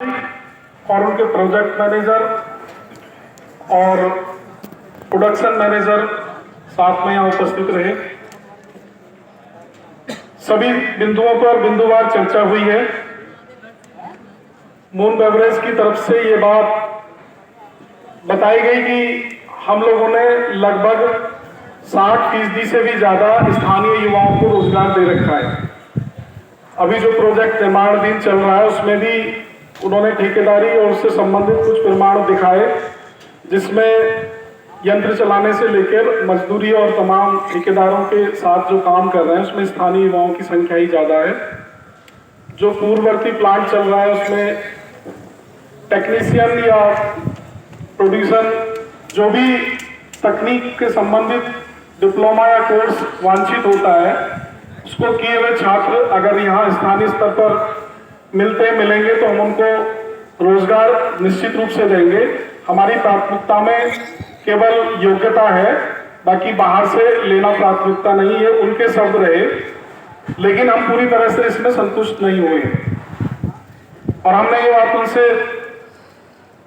और उनके project manager और प्रोडक्शन मैनेजर साथ में यहाँ उपस्थित रहे। सभी बिंदुओं पर बिंदुवार चर्चा हुई है। मून बेवरेज की तरफ से ये बात बताई गई कि हम लोगों ने लगभग 60% से भी ज्यादा स्थानीय युवाओं को रोजगार दे रखा है। अभी जो प्रोजेक्ट निर्माणाधीन चल रहा है उसमें भी उन्होंने ठेकेदारी और उससे संबंधित कुछ प्रमाण दिखाए, जिसमें यंत्र चलाने से लेकर मजदूरी और तमाम ठेकेदारों के साथ जो काम कर रहे हैं उसमें स्थानीय युवाओं की संख्या ही ज्यादा है। जो पूर्ववर्ती प्लांट चल रहा है उसमें टेक्नीशियन या प्रोड्यूसर जो भी तकनीक के संबंधित डिप्लोमा या कोर्स वांछित होता है उसको किए हुए छात्र अगर यहाँ स्थानीय स्तर पर मिलेंगे तो हम उनको रोजगार निश्चित रूप से देंगे। हमारी प्राथमिकता में केवल योग्यता है, बाकी बाहर से लेना प्राथमिकता नहीं है। उनके शब्द रहे, लेकिन हम पूरी तरह से इसमें संतुष्ट नहीं हुए और हमने ये बात उनसे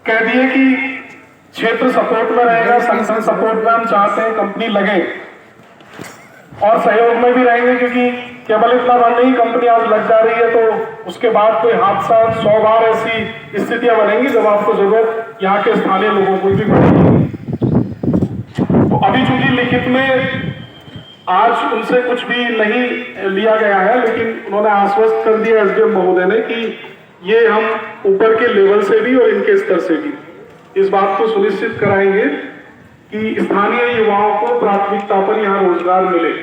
कह दी है कि क्षेत्र सपोर्ट में रहेगा, संगठन सपोर्ट में हम चाहते हैं कंपनी लगे और सहयोग में भी रहेंगे, क्योंकि केवल इतना बार नहीं, कंपनी आज लग जा रही है तो उसके बाद कोई हादसा 100 बार ऐसी स्थितियां बनेंगी जब आपको जरूरत यहाँ के स्थानीय लोगों को भी पड़ेगी। तो अभी चूंकि लिखित में आज उनसे कुछ भी नहीं लिया गया है, लेकिन उन्होंने आश्वस्त कर दिया एसडीएम महोदय ने कि ये हम ऊपर के लेवल से भी और इनके स्तर से भी इस बात को सुनिश्चित कराएंगे कि स्थानीय युवाओं को प्राथमिकता पर यहाँ रोजगार मिले।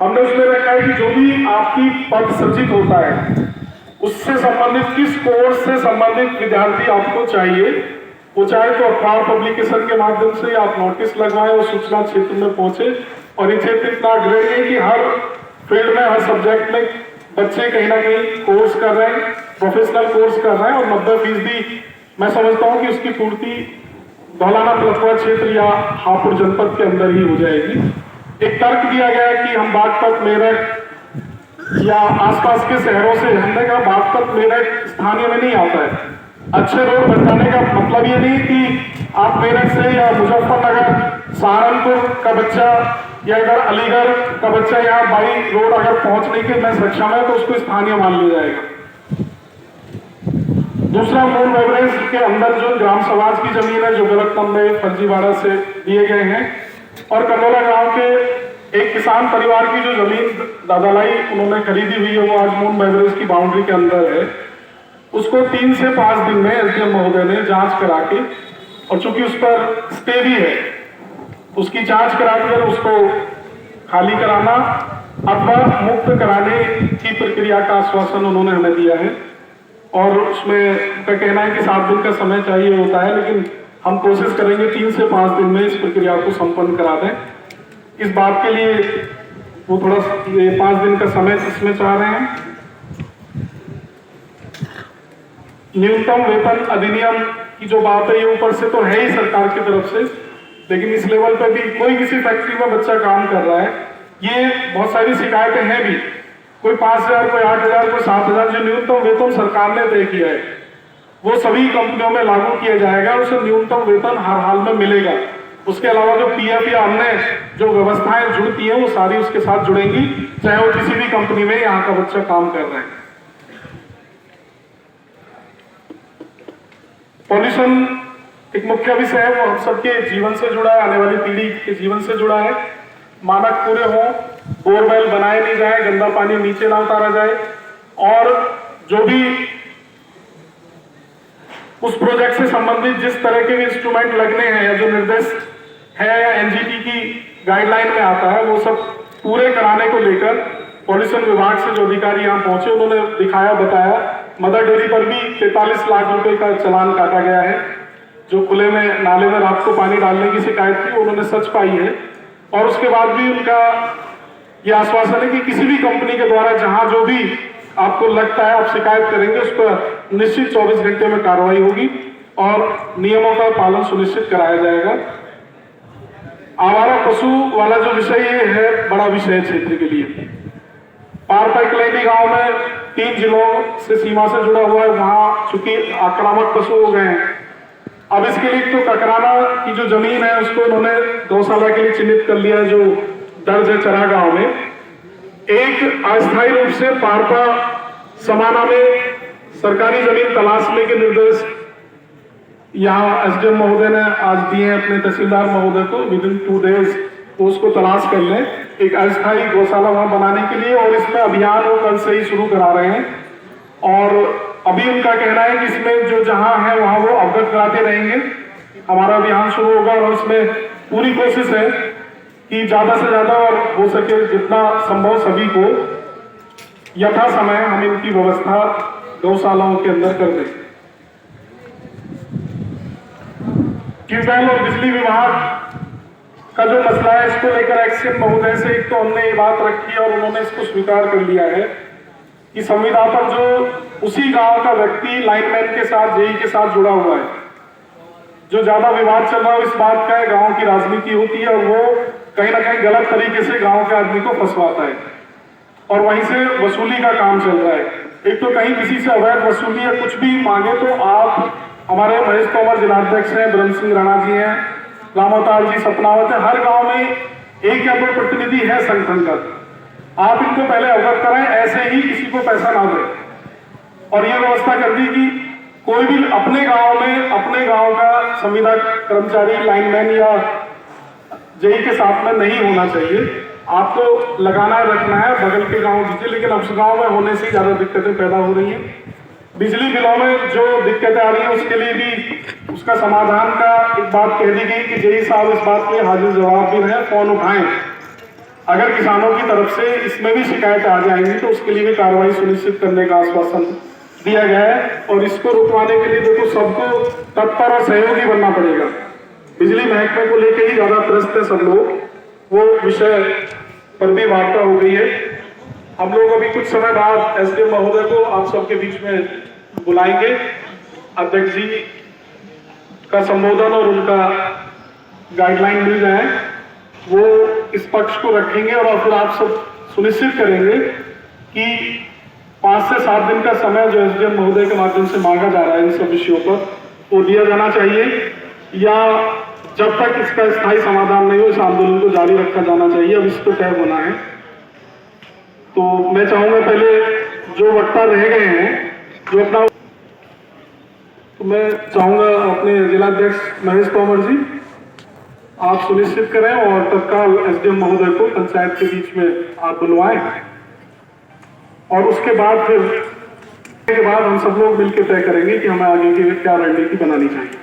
हमने उसमें रखा है कि जो भी आपकी पद सृजित होता है उससे संबंधित किस कोर्स से संबंधित विद्यार्थी आपको चाहिए, वो चाहे तो अखबार पब्लिकेशन के माध्यम से आप नोटिस लगवाएं और सूचना क्षेत्र में पहुंचे। और ये क्षेत्र इतना अग्रणी है कि हर फील्ड में, हर सब्जेक्ट में बच्चे कहीं ना कहीं कोर्स कर रहे हैं, प्रोफेशनल कोर्स कर रहे हैं और 90% मैं समझता हूँ कि उसकी पूर्ति धौलाना पलखवा क्षेत्र या हापुड़ जनपद के अंदर ही हो जाएगी। एक तर्क दिया गया है कि हम बागपत, मेरठ या आसपास के शहरों से, हमने कहा बागपत मेरठ स्थानीय में नहीं आता है। अच्छे रोड बनाने का मतलब ये नहीं कि आप मेरठ से या मुजफ्फरनगर, सहारनपुर का बच्चा या इधर अलीगढ़ का बच्चा यहाँ बाई रोड अगर पहुंचने के में सक्षम है तो उसको स्थानीय मान लिया जाएगा। दूसरा, मून बेवरेज के अंदर जो ग्राम समाज की जमीन है जो गलत नंबे फर्जीवाड़ा से दिए गए हैं, और कनौला गांव के एक किसान परिवार की जो जमीन दादालाई उन्होंने खरीदी हुई है वो आज मून बेवरेज की बाउंड्री के अंदर है, उसको 3 से 5 दिन में एसडीएम महोदय ने जांच करा के, और चूंकि उस पर स्टे भी है, उसकी जांच कराकर उसको खाली कराना अथवा मुक्त कराने की प्रक्रिया का आश्वासन उन्होंने हमें दिया है। और उसमें उनका कहना है कि 7 दिन का समय चाहिए होता है, लेकिन हम कोशिश करेंगे 3 से 5 दिन में इस प्रक्रिया को संपन्न करा दें। इस बात के लिए वो थोड़ा 5 दिन का समय इसमें चाह रहे हैं। न्यूनतम वेतन अधिनियम की जो बात है ये ऊपर से तो है ही सरकार की तरफ से, लेकिन इस लेवल पर भी कोई किसी फैक्ट्री में बच्चा काम कर रहा है, ये बहुत सारी शिकायतें हैं भी, कोई 5,000, कोई 8,000, कोई 7,000, जो न्यूनतम वेतन सरकार ने तय किया है वो सभी कंपनियों में लागू किया जाएगा। उसे न्यूनतम वेतन हर हाल में मिलेगा। उसके अलावा जो पीएफ या अन्य जो व्यवस्थाएं जुड़ती हैं वो सारी उसके साथ जुड़ेंगी, चाहे वो किसी भी कंपनी में यहाँ का बच्चा काम कर रहे हैं। पॉल्यूशन एक मुख्य विषय है, वो हम सबके जीवन से जुड़ा है, आने वाली पीढ़ी के जीवन से जुड़ा है। मानक पूरे हों, बोरवेल बनाए नहीं जाए, गंदा पानी नीचे ना उतारा जाए, और जो भी उस प्रोजेक्ट से संबंधित जिस तरह के भी इंस्ट्रूमेंट लगने हैं या जो निर्देश है या एनजीटी की गाइडलाइन में आता है वो सब पूरे कराने को लेकर पॉल्यूशन विभाग से जो अधिकारी यहाँ पहुंचे उन्होंने दिखाया, बताया। मदर डेयरी पर भी 43 लाख रुपए का चालान काटा गया है। जो खुले में नाले में रात को पानी डालने की शिकायत थी उन्होंने सच पाई है, और उसके बाद भी उनका यह आश्वासन है कि किसी भी कंपनी के द्वारा जहां जो भी आपको लगता है आप शिकायत करेंगे उस पर निश्चित 24 घंटे में कार्रवाई होगी और नियमों का पालन सुनिश्चित कराया जाएगा। आवारा पशु वाला जो विषय ये है बड़ा विषय क्षेत्र के लिए। पारपैकलैंडी गांव में 3 जिलों से सीमा से जुड़ा हुआ है, वहां चूंकि आक्रामक पशु हो गए हैं। अब इसके लिए तो ककराना की जो जमीन है उसको उन्होंने गौशाला के लिए चिन्हित कर लिया है, जो दर्ज है चरा गांव में। एक अस्थायी रूप से पारपा समाना में सरकारी जमीन तलाशने के निर्देश यहाँ एसडीएम महोदय ने आज दिए हैं अपने तहसीलदार महोदय को, विद इन 2 डेज तो उसको तलाश कर लें एक अस्थायी गौशाला वहां बनाने के लिए। और इसमें अभियान वो कल से ही शुरू करा रहे हैं और अभी उनका कहना है कि इसमें जो जहां है वहां वो अवगत कराते रहेंगे। हमारा अभियान शुरू होगा और इसमें पूरी कोशिश है कि ज्यादा से ज्यादा और हो सके जितना संभव सभी को यथा समय हम इनकी व्यवस्था गौशालाओं के अंदर कर दें। ट्यूबवेल और बिजली विभाग का जो मसला है इसको लेकर एक्सएम महोदय से एक तो हमने ये बात रखी और उन्होंने इसको स्वीकार कर लिया है कि संविदा पर जो उसी गांव का व्यक्ति लाइनमैन के साथ जेई के साथ जुड़ा हुआ है, जो ज्यादा विवाद चल रहा है इस बात का है, गांव की राजनीति होती है और वो कहीं ना कहीं गलत तरीके से गांव के आदमी को फंसवाता है और वहीं से वसूली का काम चल रहा है। एक तो कहीं किसी से अवैध वसूली या कुछ भी मांगे तो आप हमारे महेश तोमर जिलाध्यक्ष हैं, ब्रह्म सिंह राणा जी हैं, रामोतार जी सपनावत है, हर गांव में एक या 2 प्रतिनिधि है संगठन का। आप इनको पहले अवगत कराएं, ऐसे ही किसी को पैसा ना दें और ये व्यवस्था कर दी कि कोई भी अपने गांव में अपने गांव का संविदा कर्मचारी लाइनमैन या जेई के साथ में नहीं होना चाहिए। आपको लगाना है, रखना है, बगल के गांव दीजिए, लेकिन अब उस गांव में होने से ज्यादा दिक्कतें पैदा हो रही हैं। बिजली बिलों में जो दिक्कतें आ रही हैं उसके लिए भी उसका समाधान का एक बात कह दी गई कि जेई साहब इस बात में हाजिर जवाब भी रहे, फोन उठाएं। अगर किसानों की तरफ से इसमें भी शिकायत आ जाएंगी तो उसके लिए भी कार्रवाई सुनिश्चित करने का आश्वासन दिया गया है और इसको रुकवाने के लिए देखो सबको तत्पर और सहयोगी बनना पड़ेगा। बिजली महकमे को लेकर ही ज्यादा त्रस्त है सब लोग, वो विषय पर भी वार्ता हो गई है। हम लोग अभी कुछ समय बाद एसडीएम महोदय को आप सबके बीच में बुलाएंगे, अध्यक्ष जी का संबोधन और उनका गाइडलाइन मिल जाए, वो इस पक्ष को रखेंगे और फिर आप सब सुनिश्चित करेंगे कि 5 से 7 दिन का समय जो एसडीएम महोदय के माध्यम से मांगा जा रहा है इन सब विषयों पर वो दिया जाना चाहिए, या जब तक इसका स्थायी समाधान नहीं हो इस आंदोलन को जारी रखा जाना चाहिए। अब इसको तय होना है। तो मैं चाहूंगा पहले जो वक्ता रह गए हैं जो अपना, तो मैं चाहूंगा अपने जिलाध्यक्ष महेश तोमर जी आप सुनिश्चित करें और तत्काल एसडीएम महोदय को पंचायत के बीच में आप बुलवाएं और उसके बाद हम सब लोग मिलकर तय करेंगे कि हमें आगे की क्या रणनीति बनानी चाहिए।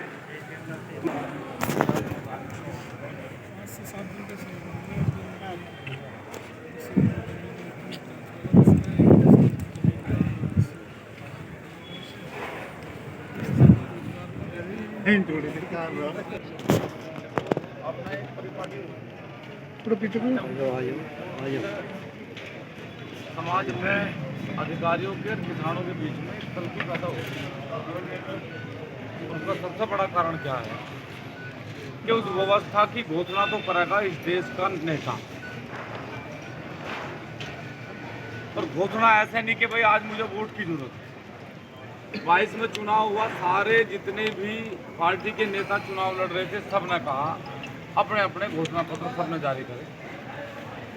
समाज में अधिकारियों के और किसानों के बीच में तल्खी पैदा हो गई। उसका सबसे बड़ा कारण क्या है कि उस व्यवस्था की घोषणा तो करेगा इस देश का नेता, और घोषणा ऐसे नहीं कि भाई आज मुझे वोट की जरूरत है। 22 में चुनाव हुआ, सारे जितने भी पार्टी के नेता चुनाव लड़ रहे थे सबने कहा अपने अपने घोषणा पत्र सबने जारी करे,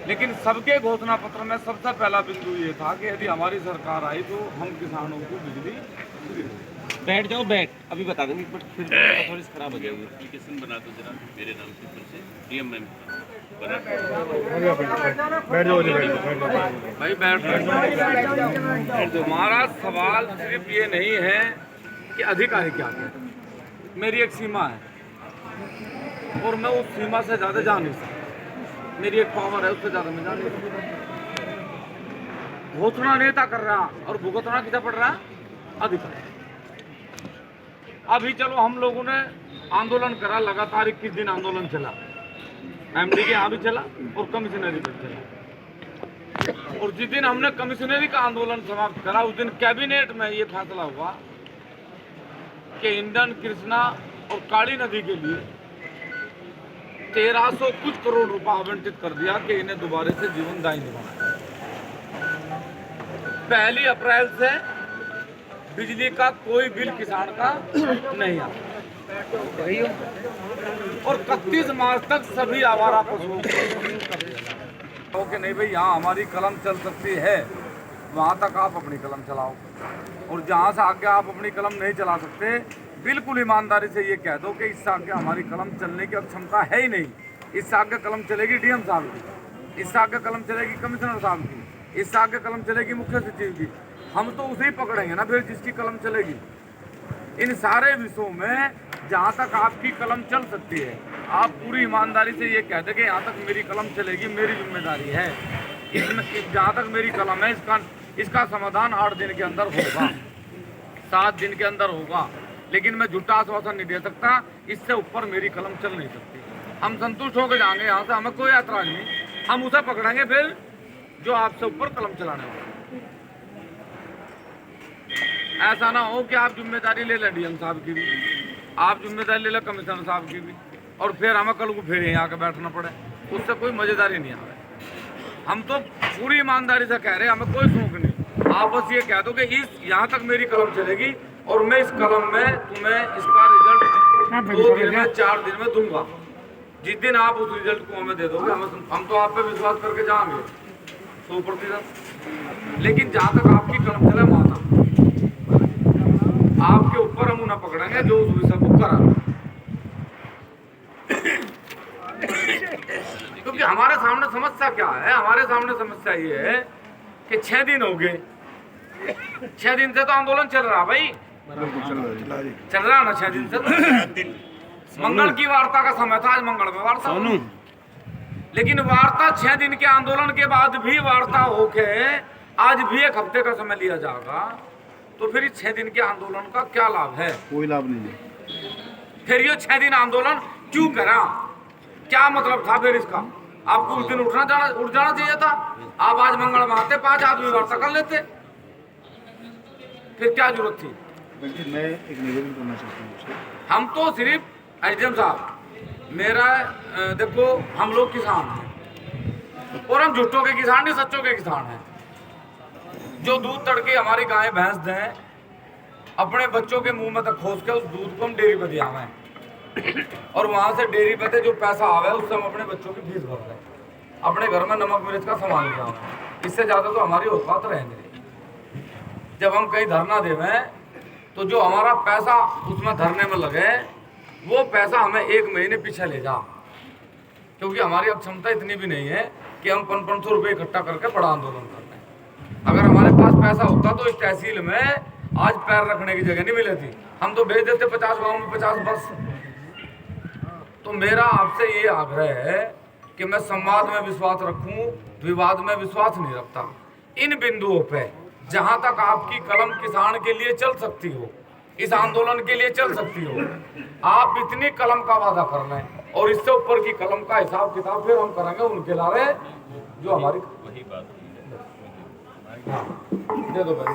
लेकिन सबके घोषणा पत्र में सबसे पहला बिंदु ये था कि यदि हमारी सरकार आई तो हम किसानों को बिजली। बैठ जाओ, बैठ अभी बता देंगे, बट फिर थोड़ी खराब हो जाएगी। एप्लीकेशन बना दो जरा मेरे नाम से, फिर से डीएम मैम बना बैठ जाओ भाई, बैठ जाओ। हमारा सवाल सिर्फ ये नहीं है कि अधिकारी क्या कहते हैं, मेरी एक सीमा है और मैं उस सीमा से ज़्यादा जा नहीं सकता, मेरी एक पावर है उससे ज़्यादा मैं जा नहीं सकता। घोषणा नेता कर रहा और भुगतना कितना पड़ रहा अधिकारी। अभी चलो हम लोगों ने आंदोलन करा, लगातार 21 दिन आंदोलन चला, एमडी के यहाँ भी चला और कमिश्नरी पर चला, और जिस दिन हमने कमिश्नरी का आंदोलन समाप्त करा उस दिन कैबिनेट में ये फैसला हुआ कि इंडियन कृष्णा और काली नदी के लिए 1300 कुछ करोड़ रुपया आवंटित कर दिया कि इन्हें दोबारा से जीवन दायी निभाना है। 1 अप्रैल से बिजली का कोई बिल किसान का नहीं आता और 31 मार्च तक सभी आवारा पशुओं को कि नहीं भाई यहाँ हमारी कलम चल सकती है, वहाँ तक आप अपनी कलम चलाओ, और जहाँ से आगे आप अपनी कलम नहीं चला सकते बिल्कुल ईमानदारी से ये कह दो कि इससे आगे हमारी कलम चलने की अब क्षमता है ही नहीं। इससे आगे कलम चलेगी डीएम साहब की, इससे आगे कलम चलेगी कमिश्नर साहब की, इससे आगे कलम चलेगी मुख्य सचिव की। हम तो उसे ही पकड़ेंगे ना फिर जिसकी कलम चलेगी। इन सारे विषयों में जहाँ तक आपकी कलम चल सकती है आप पूरी ईमानदारी से ये कह दें कि यहाँ तक मेरी कलम चलेगी, मेरी जिम्मेदारी है। इसमें जहाँ तक मेरी कलम है इसका समाधान 8 दिन के अंदर होगा, 7 दिन के अंदर होगा, लेकिन मैं झूठा आश्वासन नहीं दे सकता। इससे ऊपर मेरी कलम चल नहीं सकती। हम संतुष्ट होकर जाएंगे यहाँ से, हमें कोई ऐतराज नहीं। हम उसे पकड़ेंगे फिर जो आपसे ऊपर कलम चलाने वाला। ऐसा ना हो कि आप जिम्मेदारी ले लें डीएम साहब की भी, आप जिम्मेदारी ले लें कमिश्नर साहब की भी, और फिर हमें कल को फिर यहीं आकर बैठना पड़े। उससे कोई मजेदारी नहीं आ रही। हम तो पूरी ईमानदारी से कह रहे हैं, हमें कोई शौक नहीं। आप बस ये कह दो कि इस यहाँ तक मेरी कलम चलेगी और मैं इस कलम में तुम्हें इसका रिजल्ट 2 दिन में 4 दिन में दूंगा। जिस दिन आप उस रिजल्ट को हमें दे दोगे हम तो आप पे विश्वास करके जाएंगे 100%। लेकिन जहाँ तक आपकी कलम चले वहाँ तक आपके ऊपर हम उन्हें पकड़ेंगे जो उस विषय को करा। क्योंकि हमारे सामने समस्या क्या है, हमारे सामने समस्या ये है कि 6 दिन हो गए, 6 दिन से तो आंदोलन चल रहा भाई, चल रहा ना 6 दिन से। तो मंगल की वार्ता का समय था, आज मंगल में वार्ता, लेकिन वार्ता 6 दिन के आंदोलन के बाद भी वार्ता होके आज भी 1 हफ्ते का समय लिया जाएगा, तो फिर 6 दिन के आंदोलन का क्या लाभ है? कोई लाभ नहीं है। फिर ये 6 दिन आंदोलन क्यों करा? क्या मतलब था फिर इसका? आपको उस दिन उठ जाना चाहिए था। आप आज मंगल में आते, 5 आदमी वार्ता कर लेते, फिर क्या जरूरत थी? मैं एक निवेदन करना चाहता हूँ। हम तो सिर्फ एसडीएम साहब, मेरा देखो हम लोग किसान हैं और हम झूठों के किसान नहीं, सच्चों के किसान हैं। जो दूध तड़के हमारी गाय भैंस दें, अपने बच्चों के मुंह में तक खोस के उस दूध को हम डेयरी पे दिया हुआ और वहां से डेयरी पे जो पैसा आवे उससे हम अपने बच्चों की फीस भर रहे हैं, अपने घर में नमक मिर्च का सामान लिया हुआ। इससे ज्यादा तो हमारी औकात रहे नहीं। जब हम कहीं धरना देवें तो जो हमारा पैसा उसमें धरने में लगे वो पैसा हमें 1 महीने पीछे ले जा, क्योंकि हमारी अब क्षमता इतनी भी नहीं है कि हम 500 रुपये इकट्ठा करके बड़ा आंदोलन कर रहे हैं। अगर हमारे पास पैसा होता तो इस तहसील में आज पैर रखने की जगह नहीं मिली थी, हम तो भेज देते 50 गाँव में 50 बस। तो मेरा आपसे ये आग्रह है कि मैं संवाद में विश्वास रखूं, विवाद में विश्वास नहीं रखता। इन बिंदुओं पे जहां तक आपकी कलम किसान के लिए चल सकती हो, इस आंदोलन के लिए चल सकती हो, आप इतनी कलम का वादा कर लें और इससे ऊपर की कलम का हिसाब किताब फिर हम करेंगे उनके लारे जो हमारी वही बात दे दो भाई,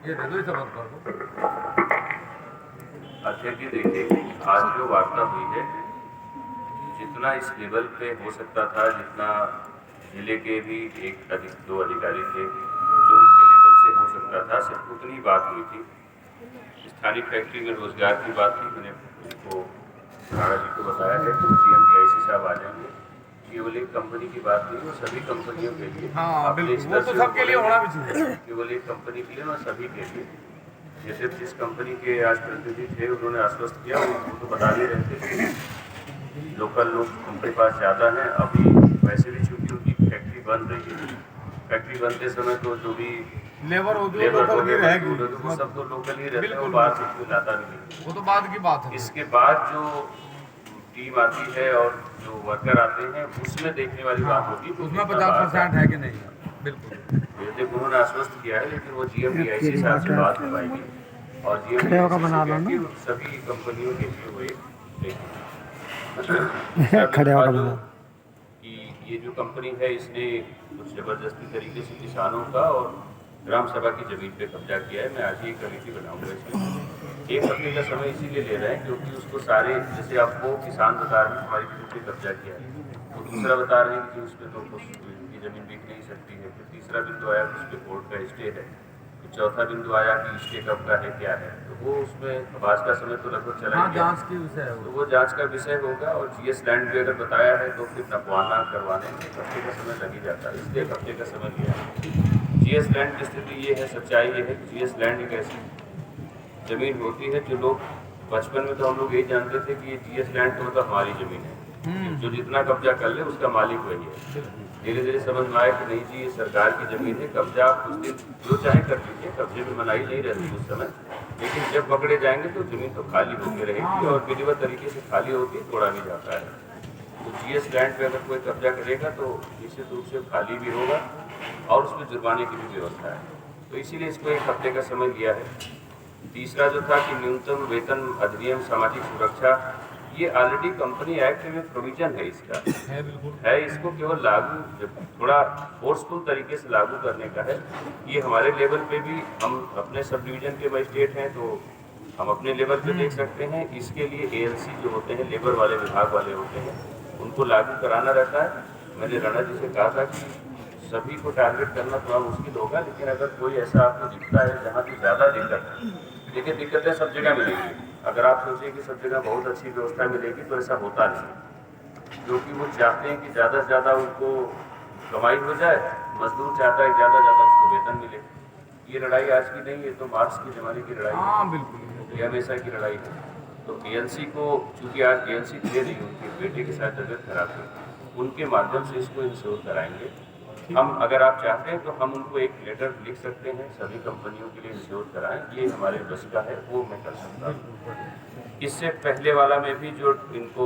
ये दे दो, इसे बंद कर दो। अध्यक्ष जी देखिए, आज जो वार्ता हुई है जितना इस लेवल पे हो सकता था, जितना जिले के भी 1-2 अधिकारी थे जो उनके लेवल से हो सकता था, सिर्फ उतनी बात हुई थी। स्थानीय फैक्ट्री में रोजगार की बात थी, मैंने उसको राणा जी को बताया है तो GM DIC साहब आ जाएंगे। केवल एक कंपनी की बात नहीं, वो सभी कंपनियों के लिए, वो तो सबके लिए होना भी चाहिए। केवल एक कंपनी के लिए और सभी के लिए। जैसे जिस कंपनी के आज प्रतिनिधि थे उन्होंने आश्वस्त किया, वो तो बता ही रहे थे लोकल लोग उनके पास ज़्यादा हैं। अभी वैसे भी चूंकि उनकी फैक्ट्री बन रही है, फैक्ट्री बनते समय तो जो भी लेबर वो सब तो लोकल ही रहते हैं, वो बाहर से कोई लाता भी नहीं। वो तो बाद की बात है। इसके बाद जो टीम आती है और जो वर्कर आते हैं उसमें देखने वाली बात होगी, उसमें 50% है कि नहीं। बिल्कुल उन्होंने आश्वस्त किया है, लेकिन वो GM DIC साहब से बात हो पाएगी और GM सभी कंपनियों के लिए वो कि ये जो कंपनी है इसने कुछ जबरदस्ती तरीके से किसानों का और ग्राम सभा की जमीन पे कब्जा किया है। मैं आज ही कमेटी बनाऊंगा इसमें। 1 हफ्ते का समय इसीलिए ले रहे हैं क्योंकि उसको सारे, जैसे आपको किसान बता रहे हैं हमारी जमीन पे कब्जा किया है, वो दूसरा बता रहे हैं कि उस पर तो उनकी ज़मीन बिक नहीं सकती है। फिर तीसरा बिंदु आया कि उस पर कोर्ट का स्टे है। फिर चौथा बिंदु आया कि स्टे कब का है, क्या है। तो वो उसमें आज का समय तो लगभग चला ही गया, की विषय है तो वो जांच का विषय होगा। और जीएस लैंड भी अगर बताया है तो फिर नपवाना करवाने में एक हफ्ते का समय लग ही जाता है, इसलिए एक हफ्ते का समय लिया है। जीएस लैंड की स्थिति ये है, सच्चाई ये है कि जीएस लैंड एक ऐसी ज़मीन होती है जो लोग बचपन में तो हम लोग यही जानते थे कि ये जीएस लैंड तो मतलब हमारी ज़मीन है, जो जितना कब्जा कर ले उसका मालिक वही है। धीरे धीरे समझ में आया कि नहीं जी ये सरकार की ज़मीन है, कब्जा आप कुछ दिन जो चाहे कर लीजिए, कब्जे में मनाही नहीं रहती उस समय, लेकिन जब पकड़े जाएंगे तो ज़मीन तो खाली होकर रहेगी और विधिवत तरीके से खाली होती तोड़ा भी जाता है। तो जीएस लैंड पे अगर कोई कब्जा करेगा तो निश्चित रूप से खाली भी होगा और उसमें जुर्माने की भी व्यवस्था है। तो इसीलिए इसको एक हफ्ते का समय लिया है। तीसरा जो था कि न्यूनतम वेतन अधिनियम सामाजिक सुरक्षा, ये ऑलरेडी कंपनी एक्ट में प्रोविजन है, इसका है, इसको केवल लागू थोड़ा फोर्सफुल तरीके से लागू करने का है। ये हमारे लेवल पे भी, हम अपने सब डिवीजन के मजिस्ट्रेट हैं तो हम अपने लेवल पे देख सकते हैं। इसके लिए एएलसी जो होते हैं, लेबर वाले विभाग वाले होते हैं, उनको लागू कराना रहता है। मैंने राणा जी से कहा था कि सभी को टारगेट करना थोड़ा मुश्किल होगा, लेकिन अगर कोई ऐसा आपको दिखता है जहाँ पे ज़्यादा दिक्कत है, देखिए दिक्कतें सब जगह मिलेगी। अगर आप सोचें कि सब जगह बहुत अच्छी व्यवस्था मिलेगी तो ऐसा होता नहीं, क्योंकि वो चाहते हैं कि ज़्यादा से ज़्यादा उनको कमाई हो जाए, मजदूर चाहता है ज़्यादा से ज़्यादा उसको वेतन मिले। ये लड़ाई आज की नहीं, ये तो मार्क्स के ज़माने की लड़ाई है, बिल्कुल ये हमेशा की लड़ाई है। तो एएलसी को, चूँकि आज एएलसी दे रही उनके बेटे के साथ तबियत खराब है, उनके माध्यम से इसको इंश्योर कराएंगे हम। अगर आप चाहते हैं तो हम उनको एक लेटर लिख सकते हैं, सभी कंपनियों के लिए इंश्योर कराएं, ये हमारे बस का है, वो मैं कर सकता हूँ। इससे पहले वाला में भी जो इनको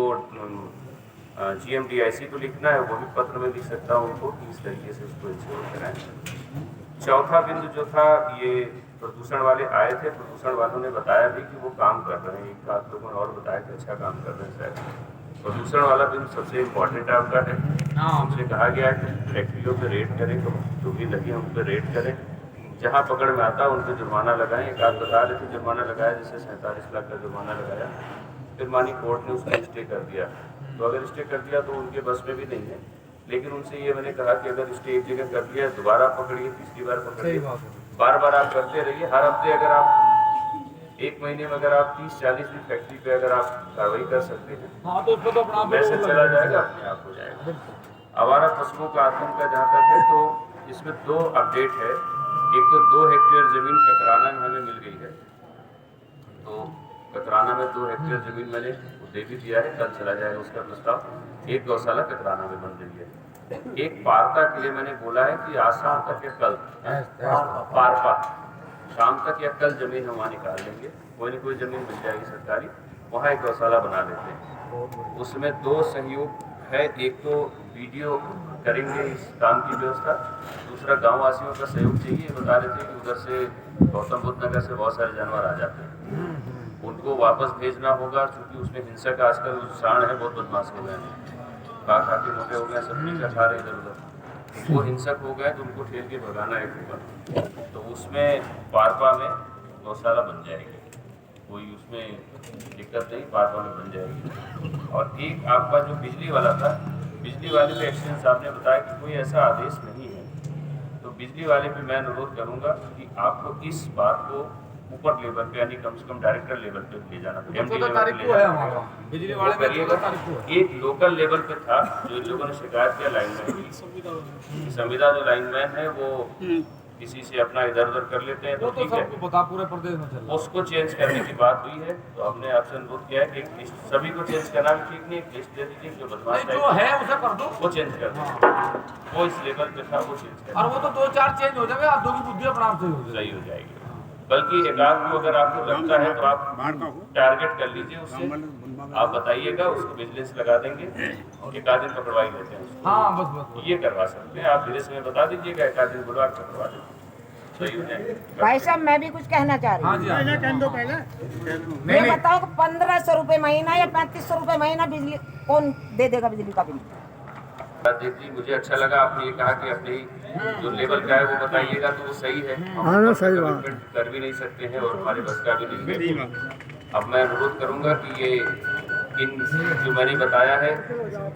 GMDIC को लिखना है, वो भी पत्र में लिख सकता हूँ उनको कि इस तरीके से उसको इंश्योर कराएं। चौथा बिंदु जो था, ये प्रदूषण वाले आए थे, प्रदूषण वालों ने बताया भी कि वो काम कर रहे हैं, एक आध लोगों ने और बताया कि अच्छा काम कर रहे हैं शायद। प्रदूषण वाला बिंदु सबसे इम्पोर्टेंट आपका है। हमसे कहा गया है कि फैक्ट्रियों पे रेड करें, जो भी लगी उन पर रेड करें, जहाँ पकड़ में आता उन पर जुर्माना लगाएं। एक आध बता रहे थे जुर्माना लगाया, जैसे 47 लाख का जुर्माना लगाया, फिर मानी कोर्ट ने उसको स्टे कर दिया। तो अगर स्टे कर दिया तो उनके बस में भी नहीं है, लेकिन उनसे ये मैंने कहा कि अगर स्टे एक जगह कर दिया, दोबारा पकड़िए, तीसरी बार पकड़िए, बार बार आप करते रहिए। हर हफ्ते अगर आप, एक महीने में अगर आप 30-40 भी फैक्ट्री पे अगर आप कार्रवाई कर सकते हैं, हाँ, तो उसको तो अपना मैसेज चला जाएगा, अपने आप हो जाएगा। आवारा पशुओं का आतंक का जहाँ तक है, तो इसमें 2 अपडेट है। एक तो 2 हेक्टेयर जमीन कतराना में हमें मिल गई है, तो कतराना में 2 हेक्टेयर जमीन मैंने दे भी दिया है, कल चला जाएगा उसका प्रस्ताव। एक गौशाला कतराना में बन रही है। एक पारका के लिए मैंने बोला है कि आज शाम तक या कल, पारका शाम तक या कल जमीन हम वहाँ निकाल लेंगे, कोई ना कोई जमीन मिल जाएगी सरकारी, वहाँ एक गौशाला बना लेते हैं। उसमें 2 सहयोग है, एक तो वीडियो करेंगे इस काम की व्यवस्था, दूसरा गाँव वासियों का सहयोग चाहिए। बता रहे थे कि उधर से गौतम बुद्ध नगर से बहुत सारे जानवर आ जाते हैं, उनको वापस भेजना होगा, क्योंकि उसमें हिंसक आजकल सांड है, बहुत बदमाश हो गए हैं, खा के मोटे हो गए, सब्जी का खा रहे इधर उधर, वो हिंसक हो गए तो उनको ठेल के भगाना एक होगा। तो उसमें पारपा में गौशाला बन जाएगी, कोई उसमें दिक्कत नहीं, पारपा में बन जाएगी। और एक आपका जो बिजली वाला था, बिजली वाले पे एक्सचेंज साहब ने बताया कि कोई ऐसा आदेश नहीं है, तो बिजली वाले पे मैं अनुरोध करूँगा कि आपको इस बात को ऊपर लेवल पे, यानी कम से कम डायरेक्टर लेवल पे ले जाना, MD लेवल पे ले जाना, बिजली वाले पे। एक लोकल लेवल पे था जो इन लोगों ने शिकायत किया लाइनमैन की, संविदा जो लाइनमैन है वो किसी से अपना इधर उधर कर लेते हैं, तो ठीक है, बता पूरे प्रदेश में चल, उसको चेंज करने की बात हुई है। तो हमने आपसे अनुरोध किया है कि एक लिस्ट, सभी को चेंज करना भी ठीक नहीं, एक लिस्ट दे दीजिए जो बदमाश है उसे कर दो, वो चेंज कर दो, वो इस लेवल पे था वो चेंज कर, और वो तो 2-4 चेंज हो जाएगा, आप 2 की बुद्धि अपना आप सही हो जाएगी। बल्कि एक आध को अगर आपको लगता है तो आप टारगेट कर लीजिए उससे, आप बताइएगा, उसको विजिलेंस लगा देंगे, एक आध दिन पकड़वा ही लेते हैं उसको। हाँ, बस ये करवा सकते हैं आप, धीरे से बता दीजिएगा, एक आध दिन बुलवा के पकड़वा देंगे, सही हो जाएगा। भाई साहब मैं भी कुछ कहना चाह रही हूँ। मैं बताओ 1500 रुपए महीना या 3500 रुपए महीना बिजली कौन दे देगा बिजली का बिल? देखिए मुझे अच्छा लगा आपने ये कहा कि अपनी जो लेवल का है वो बताइएगा, तो वो सही है, हाँ सही बात, कर भी नहीं सकते हैं और हमारे बस का भी नहीं है। अब मैं अनुरोध करूंगा कि ये लेकिन जो मैंने बताया है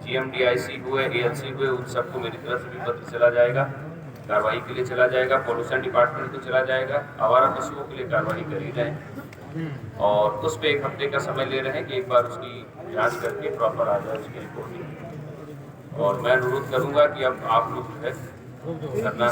GMDIC हुए, ALC हुए, उन सबको मेरी तरफ से भी पत्र चला जाएगा, कार्रवाई के लिए चला जाएगा, पॉल्यूशन डिपार्टमेंट को चला जाएगा, आवारा पशुओं के लिए कार्रवाई करी जाए और उस पर 1 हफ्ते का समय ले रहे हैं कि एक बार उसकी जांच करके प्रॉपर आ जाए उसकी रिपोर्टिंग। और मैं अनुरोध करूंगा कि अब आप लोग जो है करना